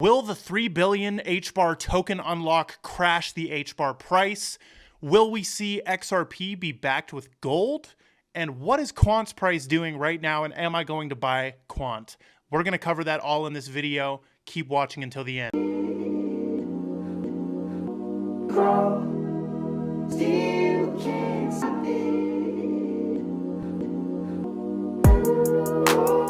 Will the 3 billion HBAR token unlock crash the HBAR price? Will we see XRP be backed with gold? And what is Quant's price doing right now? And am I going to buy Quant? We're going to cover that all in this video. Keep watching until the end.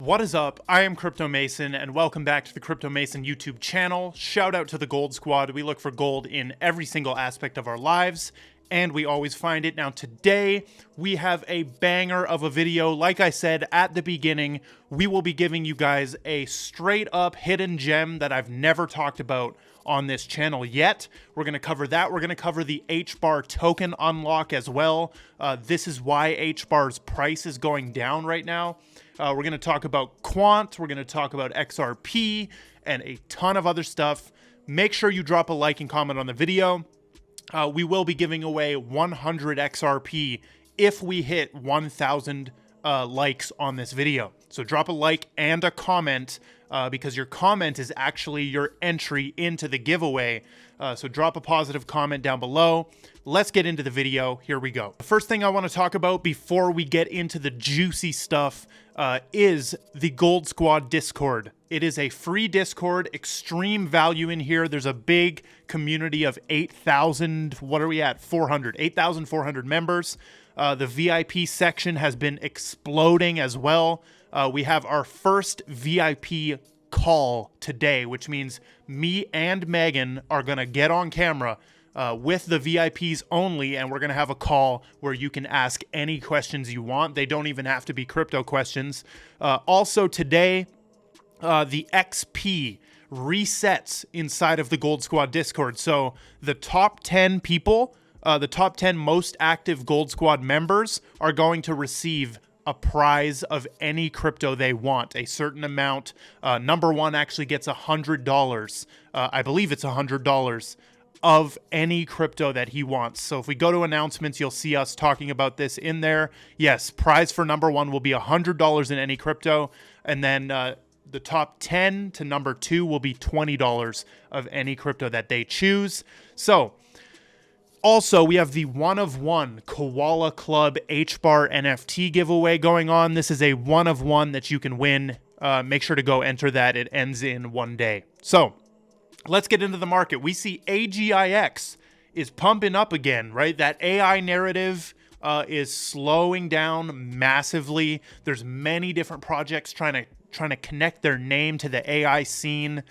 What is up? I am Crypto Mason and welcome back to the Crypto Mason YouTube channel. Shout out to the Gold Squad. We look for gold in every single aspect of our lives and we always find it. Now today we have a banger of a video. Like I said at the beginning, we will be giving you guys a straight up hidden gem that I've never talked about on this channel yet. We're going to cover that. We're going to cover the HBAR token unlock as well. This is why HBAR's price is going down right now. We're going to talk about Quant, we're going to talk about XRP, and a ton of other stuff. Make sure you drop a like and comment on the video. We will be giving away 100 XRP if we hit 1,000 likes on this video. So drop a like and a comment because your comment is actually your entry into the giveaway. So drop a positive comment down below. Let's get into the video. Here we go. The first thing I want to talk about before we get into the juicy stuff is the Gold Squad Discord. It is a free Discord, extreme value in here. There's a big community of 8,000, what are we at? 8,400 members. The VIP section has been exploding as well. We have our first VIP call today, which means me and Megan are going to get on camera with the VIPs only, and we're going to have a call where you can ask any questions you want. They don't even have to be crypto questions. Also today, the XP resets inside of the Gold Squad Discord. So the top 10 people, the top 10 most active Gold Squad members are going to receive a prize of any crypto they want, a certain amount. Number one actually gets $100. I believe it's $100 of any crypto that he wants. So if we go to announcements, you'll see us talking about this in there. Yes, prize for number one will be $100 in any crypto. And then the top 10 to number 2 will be $20 of any crypto that they choose. So also, we have the one-of-one Koala Club HBAR NFT giveaway going on. This is a one-of-one that you can win. Make sure to go enter that. It ends in 1 day. So let's get into the market. We see AGIX is pumping up again, right? That AI narrative is slowing down massively. There's many different projects trying to connect their name to the AI scene,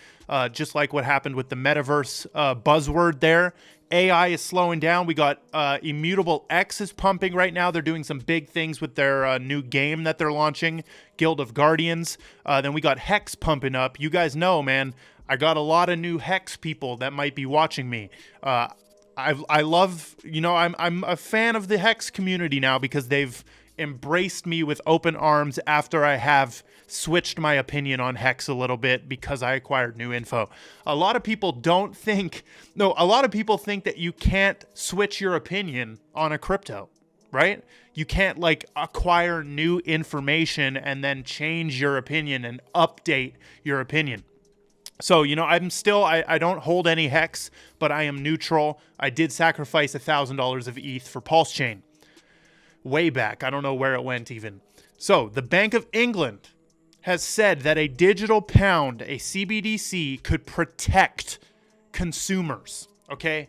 just like what happened with the metaverse buzzword there. AI is slowing down. We got Immutable X is pumping right now. They're doing some big things with their new game that they're launching, Guild of Guardians. Then we got Hex pumping up. You guys know, man, I got a lot of new Hex people that might be watching me. I love, you know, I'm a fan of the Hex community now because they've embraced me with open arms after I have switched my opinion on Hex a little bit because I acquired new info. A lot of people think that you can't switch your opinion on a crypto, right? You can't like acquire new information and then change your opinion and update your opinion. So, you know, I don't hold any Hex, but I am neutral. I did sacrifice $1,000 of ETH for Pulse Chain. Way back. I don't know where it went even. So the Bank of England has said that a digital pound, a CBDC, could protect consumers. Okay.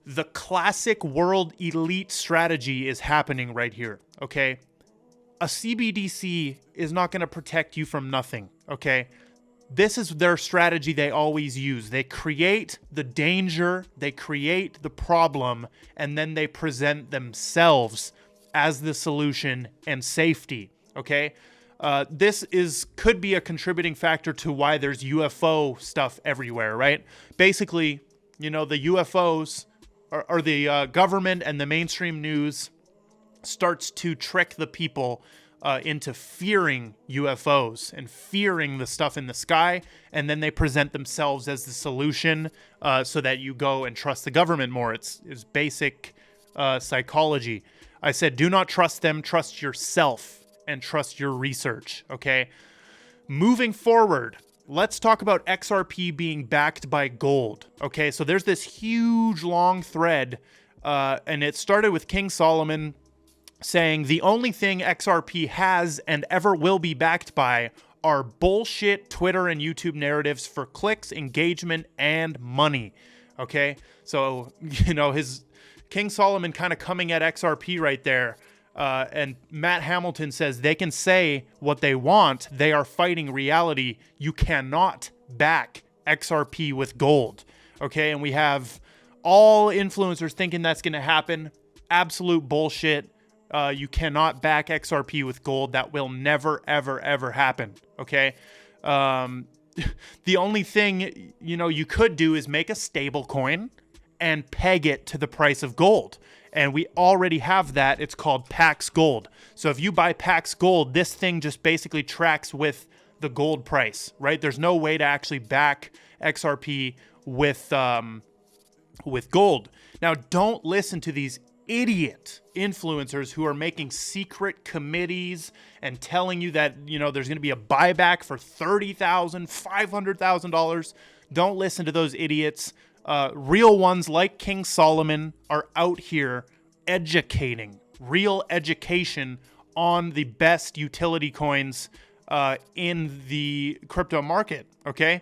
The classic world elite strategy is happening right here. Okay. A CBDC is not going to protect you from nothing. Okay. This is their strategy they always use. They create the danger, they create the problem, and then they present themselves as the solution and safety, okay? This could be a contributing factor to why there's UFO stuff everywhere, right? Basically, you know, the UFOs or the government and the mainstream news starts to trick the people into fearing UFOs and fearing the stuff in the sky, and then they present themselves as the solution so that you go and trust the government more. It's basic psychology. I said, do not trust them, trust yourself and trust your research, okay? Moving forward, let's talk about XRP being backed by gold. Okay, so there's this huge long thread, and it started with King Solomon saying the only thing XRP has and ever will be backed by are bullshit Twitter and YouTube narratives for clicks, engagement, and money. Okay, so, his King Solomon kind of coming at XRP right there. And Matt Hamilton says they can say what they want. They are fighting reality. You cannot back XRP with gold. Okay, and we have all influencers thinking that's going to happen. Absolute bullshit. You cannot back XRP with gold. That will never, ever, ever happen. Okay. The only thing, you could do is make a stable coin and peg it to the price of gold. And we already have that. It's called Pax Gold. So if you buy Pax Gold, this thing just basically tracks with the gold price, right? There's no way to actually back XRP with gold. Now, don't listen to these idiot influencers who are making secret committees and telling you that, there's going to be a buyback for $30,000, $500,000. Don't listen to those idiots. Real ones like King Solomon are out here educating, real education on the best utility coins in the crypto market, okay?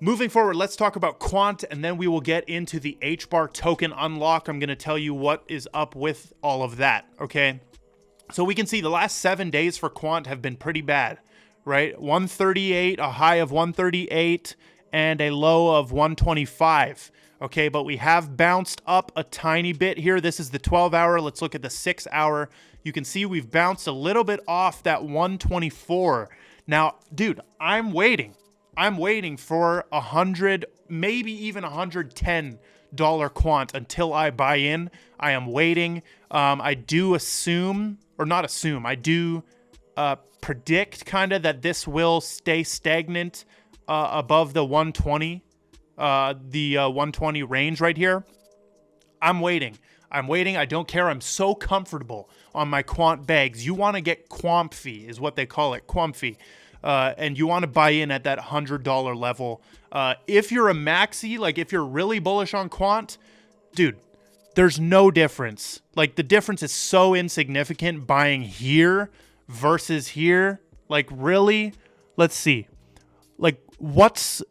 Moving forward, let's talk about Quant, and then we will get into the HBAR token unlock. I'm going to tell you what is up with all of that, okay? So we can see the last 7 days for Quant have been pretty bad, right? 138, a high of 138, and a low of 125. Okay, but we have bounced up a tiny bit here. This is the 12-hour. Let's look at the 6-hour. You can see we've bounced a little bit off that 124. Now, dude, I'm waiting for 100, maybe even $110 Quant until I buy in. I am waiting. I do assume, or not assume, I do predict kind of that this will stay stagnant above the 120, the 120 range right here. I'm waiting. I don't care. I'm so comfortable on my Quant bags. You want to get Quamphy is what they call it, Quamphy. And you want to buy in at that $100 level. If you're a maxi, like if you're really bullish on Quant, dude, there's no difference. Like the difference is so insignificant buying here versus here. Like really, let's see. Like what's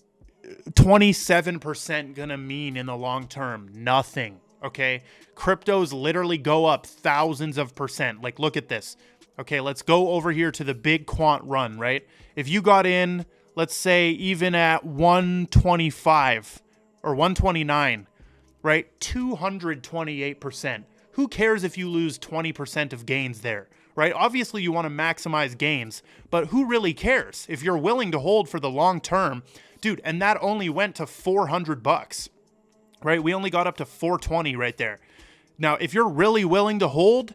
27% gonna mean in the long term? Nothing. Okay. Cryptos literally go up thousands of percent. Like look at this. Okay, let's go over here to the big Quant run, right? If you got in, let's say even at 125 or 129, right? 228%. Who cares if you lose 20% of gains there, right? Obviously you want to maximize gains, but who really cares? If you're willing to hold for the long term, dude, and that only went to $400, right? We only got up to 420 right there. Now, if you're really willing to hold,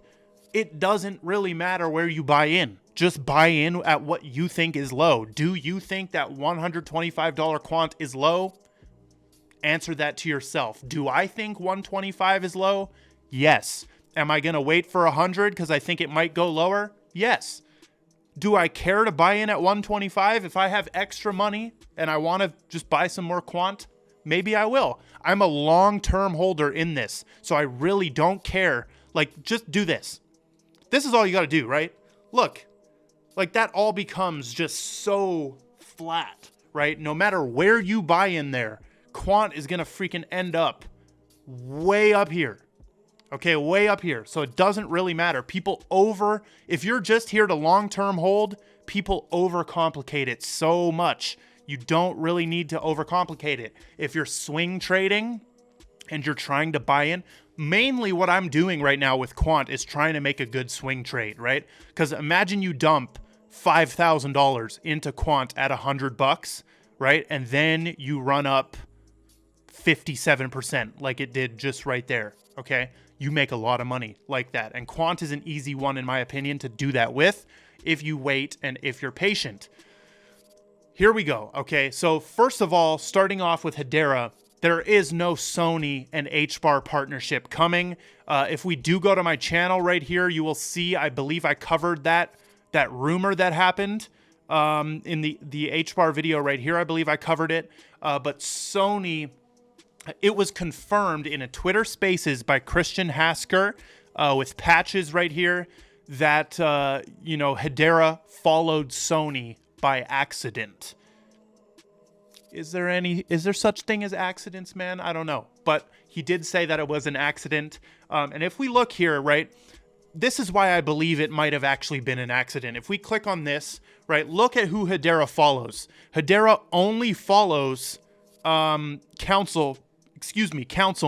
it doesn't really matter where you buy in. Just buy in at what you think is low. Do you think that $125 Quant is low? Answer that to yourself. Do I think 125 is low? Yes. Am I going to wait for 100 because I think it might go lower? Yes. Do I care to buy in at 125 if I have extra money and I want to just buy some more Quant? Maybe I will. I'm a long-term holder in this, so I really don't care. Like, just do this. This is all you got to do, right? Look, like that all becomes just so flat, right? No matter where you buy in there, Quant is going to freaking end up way up here. Okay, way up here. So it doesn't really matter. If you're just here to long-term hold, people overcomplicate it so much. You don't really need to overcomplicate it. If you're swing trading and you're trying to buy in, mainly what I'm doing right now with Quant is trying to make a good swing trade, right? Because imagine you dump $5,000 into Quant at $100, right? And then you run up 57% like it did just right there, okay? You make a lot of money like that. And Quant is an easy one, in my opinion, to do that with if you wait and if you're patient. Here we go, okay? So first of all, starting off with Hedera, there is no Sony and HBAR partnership coming. If we do go to my channel right here, you will see, I believe I covered that rumor that happened. in the HBAR video right here. I believe I covered it. But Sony, it was confirmed in a Twitter Spaces by Christian Hasker with patches right here that, Hedera followed Sony by accident. Is there such thing as accidents, man? I don't know. But he did say that it was an accident. And if we look here, right, this is why I believe it might have actually been an accident. If we click on this, right, look at who Hedera follows. Hedera only follows council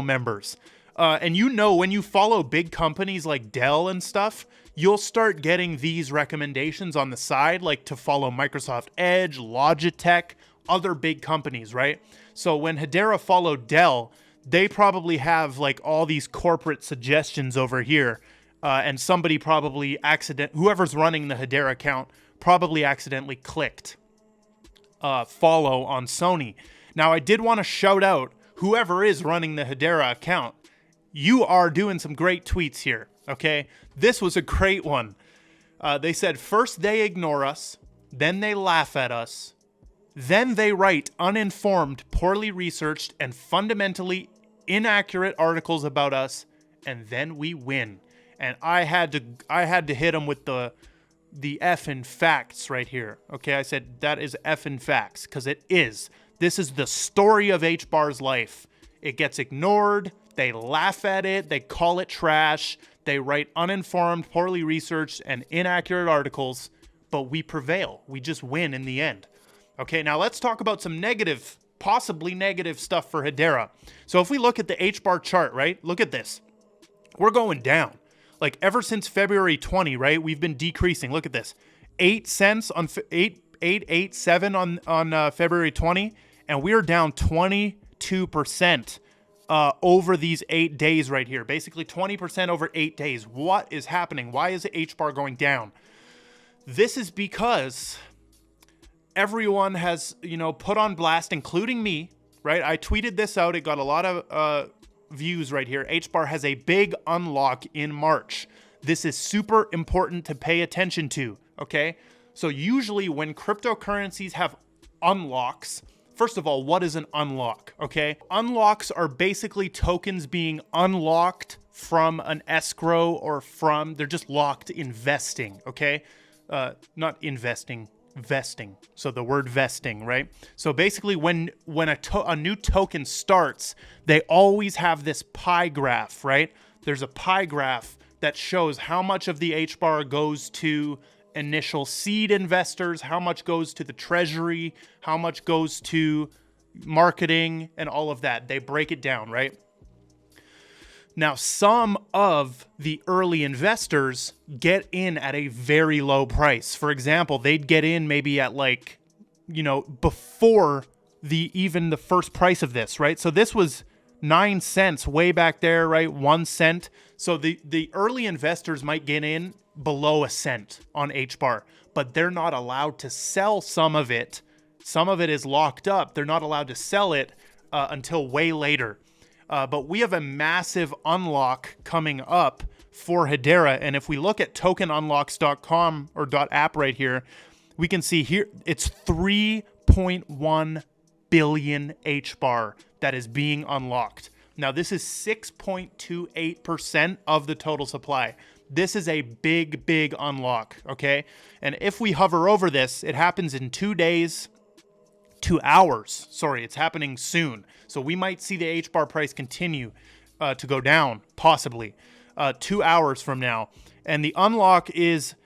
members. And when you follow big companies like Dell and stuff, you'll start getting these recommendations on the side, like to follow Microsoft Edge, Logitech, other big companies, right? So when Hedera followed Dell, they probably have like all these corporate suggestions over here, and somebody probably whoever's running the Hedera account probably accidentally clicked follow on Sony. Now, I did want to shout out whoever is running the Hedera account. You are doing some great tweets here, okay? This was a great one. They said, first they ignore us, then they laugh at us, then they write uninformed, poorly researched, and fundamentally inaccurate articles about us, and then we win. And I had to hit them with the effing facts right here. Okay, I said that is effing facts, because it is. This is the story of HBAR's life. It gets ignored, they laugh at it, they call it trash, they write uninformed, poorly researched, and inaccurate articles, but we prevail. We just win in the end. Okay, now let's talk about some possibly negative stuff for Hedera. So if we look at the HBAR chart, right, look at this. We're going down. Like ever since February 20, right, we've been decreasing. Look at this. 8 cents on 887 on February 20, and we're down 22% over these 8 days right here. Basically 20% over 8 days. What is happening? Why is the HBAR going down? This is because everyone has, put on blast, including me, right? I tweeted this out. It got a lot of views right here. HBAR has a big unlock in March. This is super important to pay attention to, okay? So usually when cryptocurrencies have unlocks, first of all, what is an unlock, okay? Unlocks are basically tokens being unlocked from an escrow or they're just locked in vesting, okay? Not investing, vesting. So the word vesting, right? So basically when a new token starts, they always have this pie graph, right? There's a pie graph that shows how much of the HBAR goes to initial seed investors, how much goes to the treasury, how much goes to marketing, and all of that. They break it down, right? Now, some of the early investors get in at a very low price. For example, they'd get in maybe at before even the first price of this, right? So this was 9 cents way back there, right? 1 cent. So the early investors might get in below a cent on HBAR, but they're not allowed to sell some of it. Some of it is locked up. They're not allowed to sell it until way later. But we have a massive unlock coming up for Hedera. And if we look at tokenunlocks.com or .app right here, we can see here it's 3.1 billion HBAR that is being unlocked. Now, this is 6.28% of the total supply. This is a big, big unlock, okay? And if we hover over this, it happens in 2 days, 2 hours. Sorry, it's happening soon. So we might see the HBAR price continue to go down, possibly, 2 hours from now. And the unlock is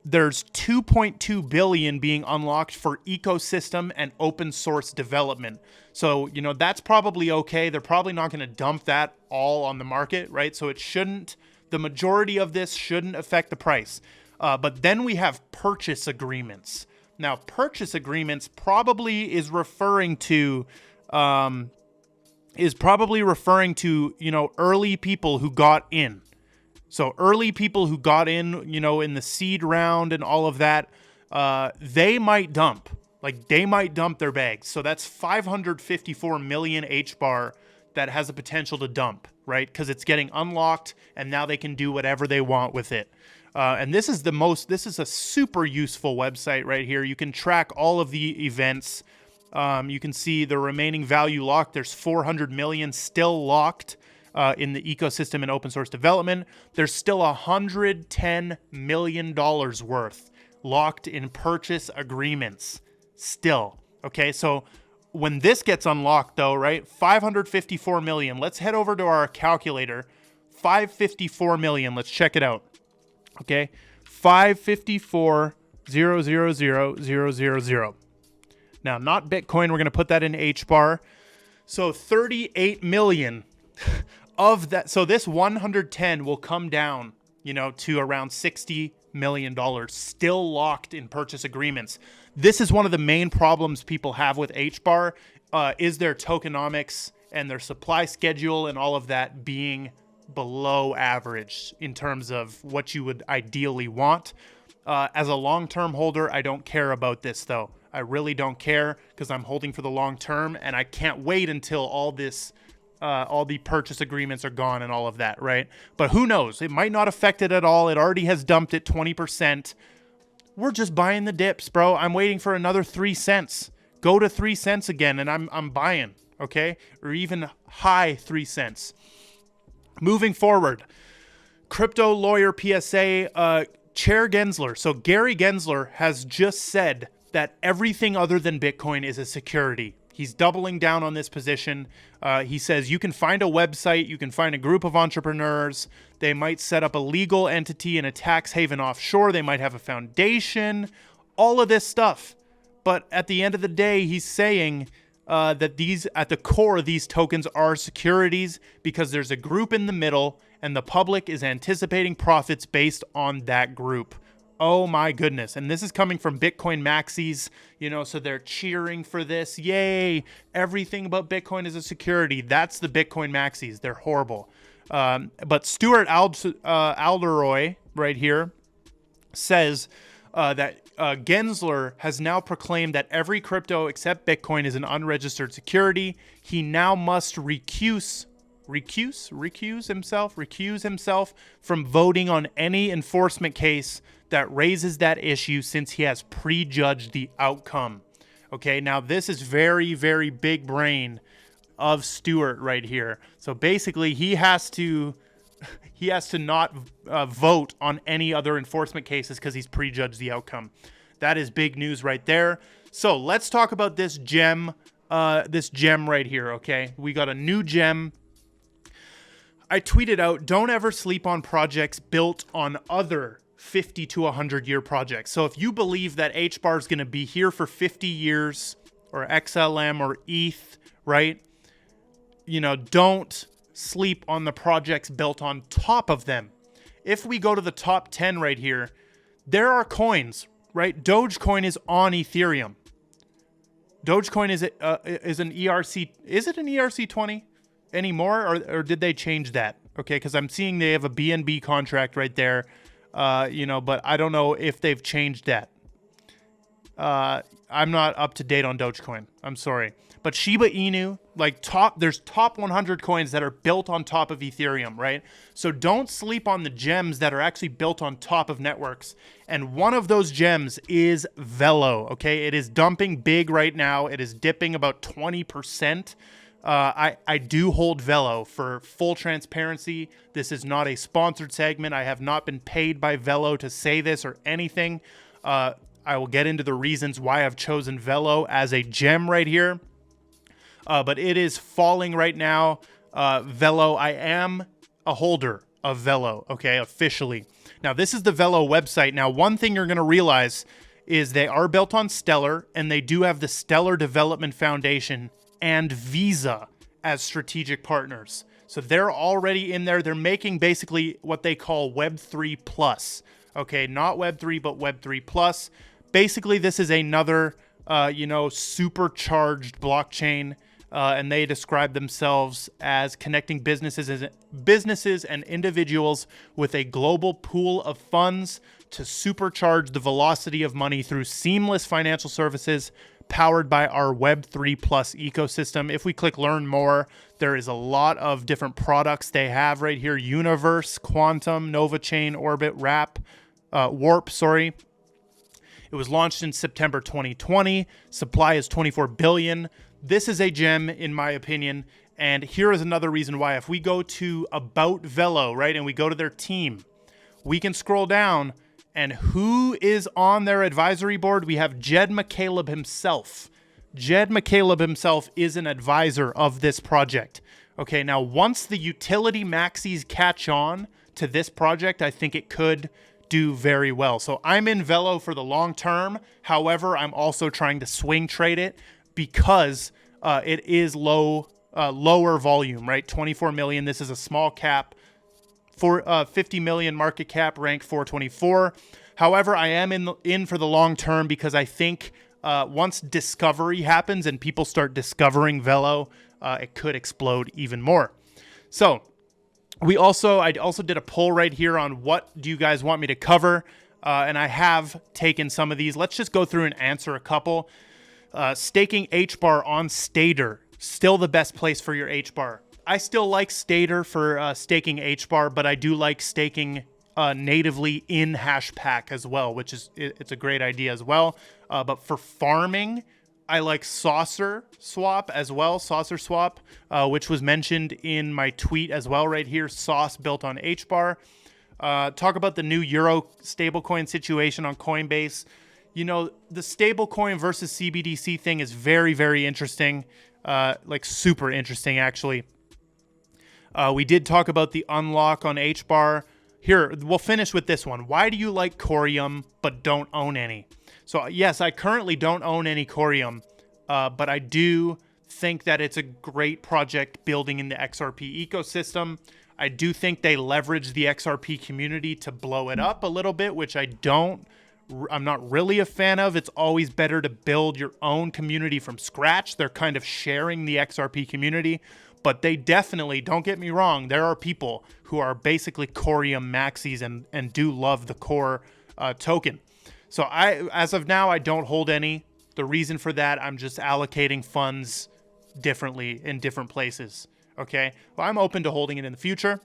there's 2.2 billion being unlocked for ecosystem and open source development. So, that's probably okay. They're probably not going to dump that all on the market, right? So the majority of this shouldn't affect the price. But then we have purchase agreements. Now, purchase agreements probably is referring to, early people who got in. So early people who got in, in the seed round and all of that, they might dump. They might dump their bags. So that's 554 million HBAR that has a potential to dump, right? Because it's getting unlocked, and now they can do whatever they want with it. And this is a super useful website right here. You can track all of the events. You can see the remaining value locked. There's 400 million still locked in the ecosystem and open source development. There's still $110 million worth locked in purchase agreements still. Okay, so when this gets unlocked though, right, 554 million. Let's head over to our calculator. 554 million. Let's check it out. Okay, 554,000,000. Now, not Bitcoin. We're going to put that in HBAR. So 38 million of that. So this 110 will come down, to around $60 million still locked in purchase agreements. This is one of the main problems people have with HBAR, is their tokenomics and their supply schedule and all of that being below average in terms of what you would ideally want. As a long-term holder, I don't care about this though. I really don't care because I'm holding for the long term, and I can't wait until all the purchase agreements are gone and all of that, right? But who knows? It might not affect it at all. It already has dumped it 20%. We're just buying the dips, bro. I'm waiting for another 3 cents. Go to 3 cents again, and I'm buying, okay? Or even high 3 cents. Moving forward, crypto lawyer PSA, Chair Gensler. So Gary Gensler has just said that everything other than Bitcoin is a security. He's doubling down on this position. He says you can find a website, you can find a group of entrepreneurs. They might set up a legal entity in a tax haven offshore. They might have a foundation, all of this stuff. But at the end of the day, he's saying that at the core, these tokens are securities because there's a group in the middle and the public is anticipating profits based on that group. Oh my goodness. And this is coming from Bitcoin maxis, so they're cheering for this. Yay. Everything about Bitcoin is a security. That's the Bitcoin maxis. They're horrible. But Stuart Alderoy right here says that Gensler has now proclaimed that every crypto except Bitcoin is an unregistered security. He now must recuse himself from voting on any enforcement case that raises that issue since he has prejudged the outcome. Okay, now this is very, very big brain of Stuart right here. So basically he has to not vote on any other enforcement cases because he's prejudged the outcome. That is big news right there. So let's talk about this gem right here, okay? We got a new gem. I tweeted out, don't ever sleep on projects built on other 50 to 100 year projects. So if you believe that HBAR is going to be here for 50 years or XLM or ETH, right? Don't sleep on the projects built on top of them. If we go to the top 10 right here, there are coins, right? Dogecoin is on Ethereum. Dogecoin is an ERC. Is it an ERC20 anymore, or did they change that? Okay, because I'm seeing they have a BNB contract right there. But I don't know if they've changed that. I'm not up to date on Dogecoin. I'm sorry. But Shiba Inu, there's top 100 coins that are built on top of Ethereum, right? So don't sleep on the gems that are actually built on top of networks. And one of those gems is Velo, okay? It is dumping big right now. It is dipping about 20%. I do hold Velo. For full transparency, this is not a sponsored segment. I have not been paid by Velo to say this or anything. I will get into the reasons why I've chosen Velo as a gem right here. But it is falling right now. Velo, I am a holder of Velo, okay, officially. Now, this is the Velo website. Now, one thing you're going to realize is they are built on Stellar, and they do have the Stellar Development Foundation and Visa as strategic partners. So they're already in there. They're making basically what they call Web3 Plus. Okay, not Web3, but Web3 Plus. Basically, this is another, supercharged blockchain, and they describe themselves as connecting businesses and individuals with a global pool of funds to supercharge the velocity of money through seamless financial services powered by our Web3 Plus ecosystem. If we click Learn More, there is a lot of different products they have right here. Universe, Quantum, NovaChain, Orbit, Warp, sorry. It was launched in September 2020. Supply is 24 billion. This is a gem, in my opinion. And here is another reason why. If we go to About Velo, right, and we go to their team, we can scroll down, and who is on their advisory board? We have Jed McCaleb himself. Jed McCaleb himself is an advisor of this project. Okay, now once the utility maxis catch on to this project, I think it could do very well. So I'm in Velo for the long term. However, I'm also trying to swing trade it because it is lower volume, right? 24 million. This is a small cap. For 50 million market cap, rank 424. However, I am in for the long term because I think once discovery happens and people start discovering Velo, it could explode even more. So I also did a poll right here on what do you guys want me to cover, and I have taken some of these. Let's just go through and answer a couple. Staking HBAR on Stader, still the best place for your HBAR. I still like Stader for staking HBAR, but I do like staking natively in Hashpack as well, which is it's a great idea as well. But for farming, I like Saucer Swap as well. Saucer Swap, which was mentioned in my tweet as well right here. Sauce built on HBAR. Talk about the new Euro stablecoin situation on Coinbase. You know, the stablecoin versus CBDC thing is very, very interesting. Like super interesting, actually. We did talk about the unlock on HBAR. Here, we'll finish with this one. Why do you like Corium but don't own any? So yes, I currently don't own any Corium, but I do think that it's a great project building in the XRP ecosystem. I do think they leverage the XRP community to blow it up a little bit, which I'm not really a fan of. It's always better to build your own community from scratch. They're kind of sharing the XRP community. But they definitely, don't get me wrong, there are people who are basically Corium maxis and do love the core token. So as of now, I don't hold any. The reason for that, I'm just allocating funds differently in different places. Okay, well, I'm open to holding it in the future.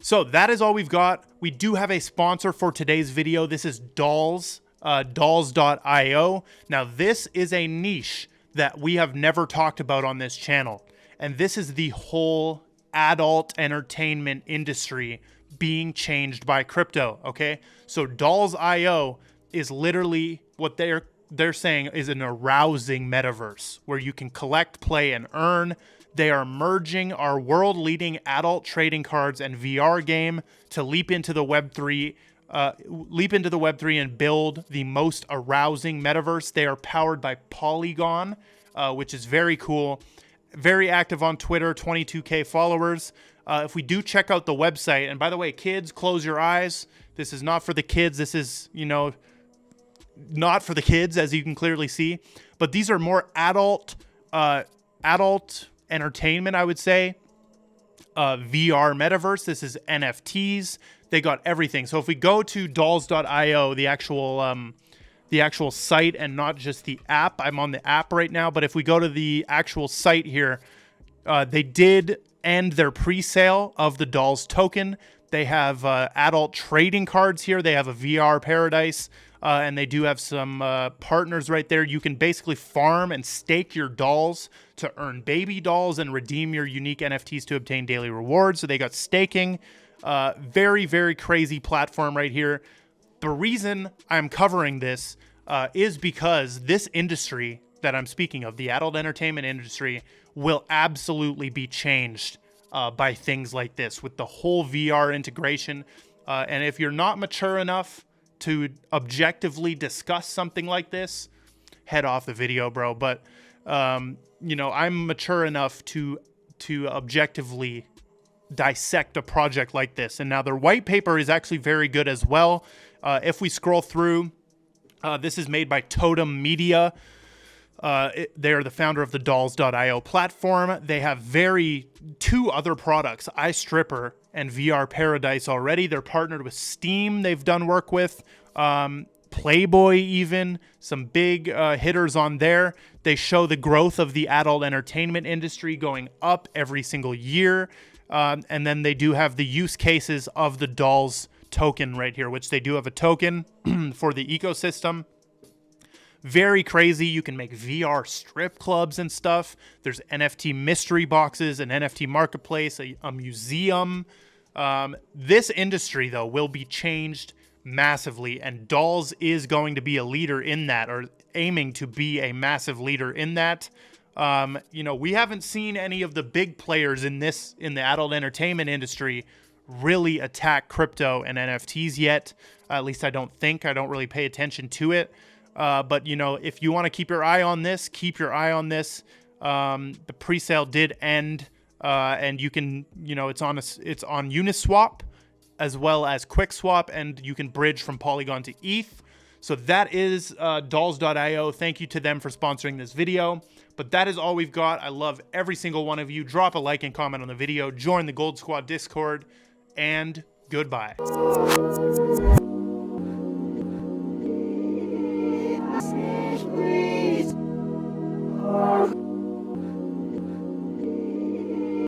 So that is all we've got. We do have a sponsor for today's video. This is Dolls, dolls.io. Now, this is a niche that we have never talked about on this channel. And this is the whole adult entertainment industry being changed by crypto, okay? So Dolls.io is literally what they're saying is an arousing metaverse where you can collect, play, and earn. They are merging our world-leading adult trading cards and VR game to leap into the Web3 and build the most arousing metaverse. They are powered by Polygon, which is very cool. Very active on Twitter, 22K followers. If we do check out the website, and by the way, kids, close your eyes. This is not for the kids. This is, not for the kids, as you can clearly see. But these are more adult entertainment, I would say. VR metaverse. This is NFTs. They got everything. So if we go to dolls.io, the actual site and not just the app. I'm on the app right now, but if we go to the actual site here, they did end their pre-sale of the Dolls token. They have adult trading cards here. They have a VR paradise, and they do have some partners right there. You can basically farm and stake your dolls to earn baby dolls and redeem your unique NFTs to obtain daily rewards. So they got staking. Very, very crazy platform right here. The reason I'm covering this is because this industry that I'm speaking of, the adult entertainment industry, will absolutely be changed by things like this with the whole VR integration. And if you're not mature enough to objectively discuss something like this, head off the video, bro. But, I'm mature enough to objectively dissect a project like this. And now their white paper is actually very good as well. If we scroll through, this is made by Totem Media. They're the founder of the Dolls.io platform. They have two other products, iStripper and VR Paradise already. They're partnered with Steam. They've done work with. Playboy even, some big hitters on there. They show the growth of the adult entertainment industry going up every single year. And then they do have the use cases of the dolls token right here, which they do have a token for the ecosystem. Very crazy. You can make VR strip clubs and stuff. There's NFT mystery boxes, an NFT marketplace, a museum. This industry, though, will be changed massively, and dolls is going to be a leader in that, or aiming to be a massive leader in that. You know, we haven't seen any of the big players in the adult entertainment industry really attack crypto and NFTs yet. At least I don't think. I don't really pay attention to it. But, you know, if you want to keep your eye on this, keep your eye on this. The pre-sale did end, and you can, you know, it's on Uniswap as well as QuickSwap, and you can bridge from Polygon to ETH. So that is dolls.io. Thank you to them for sponsoring this video. But that is all we've got. I love every single one of you. Drop a like and comment on the video. Join the Gold Squad Discord. And goodbye.